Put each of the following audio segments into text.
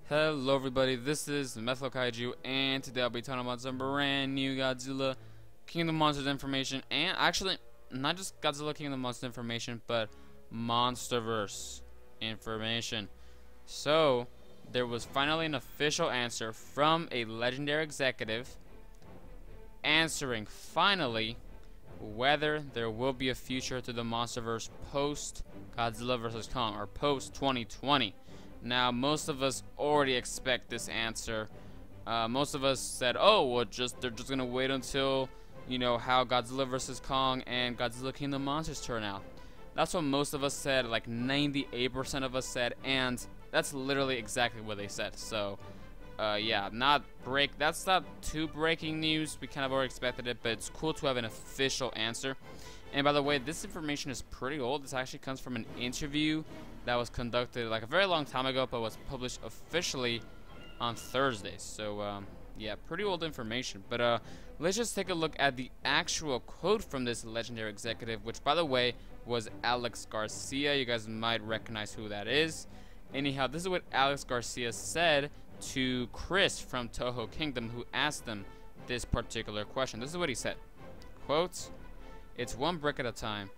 Hello everybody, this is methlokaiju, and today I'll be talking about some brand new Godzilla King of the Monsters information, and actually not just Godzilla King of the Monsters information, but Monsterverse information. So there was finally an official answer from a legendary executive answering finally whether there will be a future to the Monsterverse post Godzilla vs. Kong, or post 2020. Now, most of us already expect this answer. Most of us said, "Oh, well, they're just gonna wait until, how Godzilla vs. Kong and Godzilla King of the Monsters turn out." That's what most of us said. Like 98% of us said, and that's literally exactly what they said. So, yeah, that's not too breaking news. We kind of already expected it, but it's cool to have an official answer. And by the way, this information is pretty old. This actually comes from an interview that was conducted like a very long time ago, but was published officially on Thursday. So, yeah, pretty old information. But let's just take a look at the actual quote from this legendary executive, which, by the way, was Alex Garcia. You guys might recognize who that is. Anyhow, this is what Alex Garcia said to Chris from Toho Kingdom, who asked him this particular question. This is what he said. Quote, "It's one brick at a time.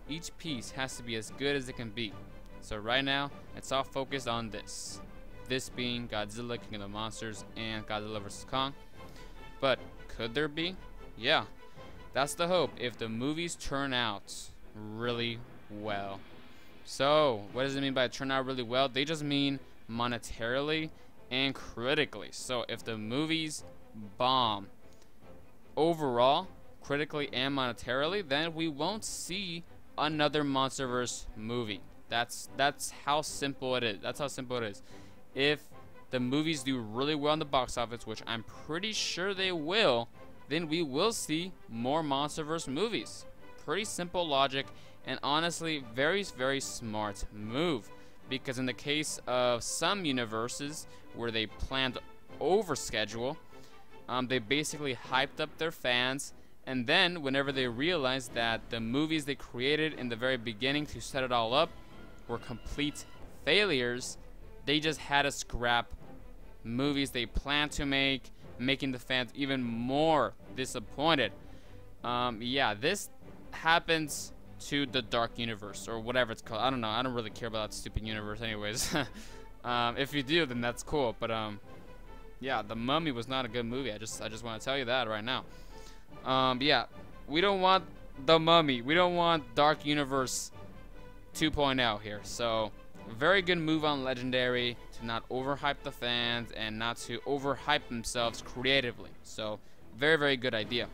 Each piece has to be as good as it can be. So right now, it's all focused on this. This being Godzilla King of the Monsters and Godzilla vs. Kong. But could there be? Yeah, that's the hope if the movies turn out really well." So, what does it mean by turn out really well? They just mean monetarily and critically. So, if the movies bomb overall, critically and monetarily, then we won't see another Monsterverse movie. That's how simple it is. That's how simple it is. If the movies do really well in the box office, which I'm pretty sure they will, then we will see more Monsterverse movies. Pretty simple logic, and honestly, very, very smart move. Because in the case of some universes where they planned over schedule, they basically hyped up their fans, and then whenever they realized that the movies they created in the very beginning to set it all up were complete failures, they just had to scrap movies they planned to make, making the fans even more disappointed. Yeah, this happens to the Dark Universe, or whatever it's called. I don't know. I don't really care about that stupid universe anyways. If you do, then that's cool. But yeah, The Mummy was not a good movie. I just want to tell you that right now. Yeah, we don't want The Mummy. We don't want Dark Universe 2.0 here. So, very good move on Legendary to not overhype the fans and not to overhype themselves creatively. So, very, very good idea.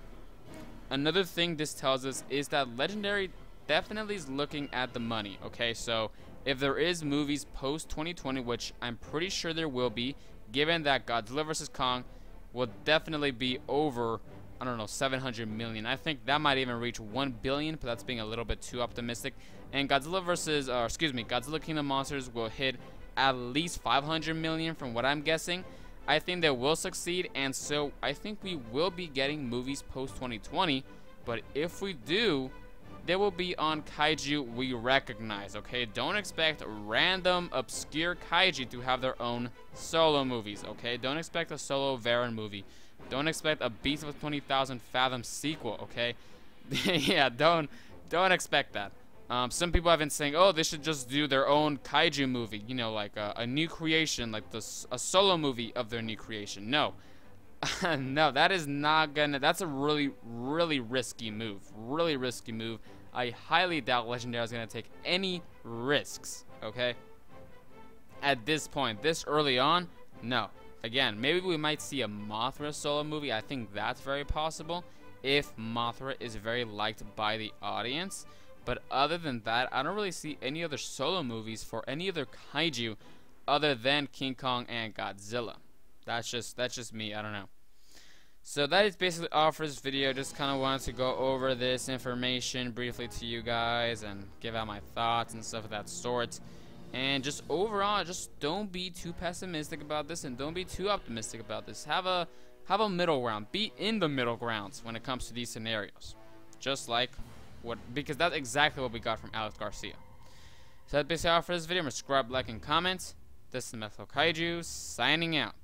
Another thing this tells us is that Legendary definitely is looking at the money. Okay, so if there is movies post 2020, which I'm pretty sure there will be, given that Godzilla vs. Kong will definitely be over, I don't know, 700 million. I think that might even reach 1 billion, but that's being a little bit too optimistic. And Godzilla King of the Monsters will hit at least 500 million from what I'm guessing. I think they will succeed, and so I think we will be getting movies post 2020. But if we do, they will be on kaiju we recognize, okay? Don't expect random, obscure kaiju to have their own solo movies, okay? Don't expect a solo Varan movie. Don't expect a Beast of 20,000 Fathom sequel, okay? Yeah, don't expect that. Some people have been saying, oh, they should just do their own kaiju movie, like a new creation, like a solo movie of their new creation. No. No, that is not gonna, that's a really, really risky move. Really risky move. I highly doubt Legendary is gonna take any risks, okay? At this point, this early on, no. Again, maybe we might see a Mothra solo movie. I think that's very possible if Mothra is very liked by the audience. But other than that, I don't really see any other solo movies for any other kaiju other than King Kong and Godzilla. That's just me. I don't know. So that is basically all for this video. Just kind of wanted to go over this information briefly to you guys and give out my thoughts and stuff of that sort. And just overall, just don't be too pessimistic about this and don't be too optimistic about this. Have a middle ground. Be in the middle grounds when it comes to these scenarios. Just like because that's exactly what we got from Alex Garcia. So that's basically all for this video. Subscribe, like, and comment. This is methlokaiju signing out.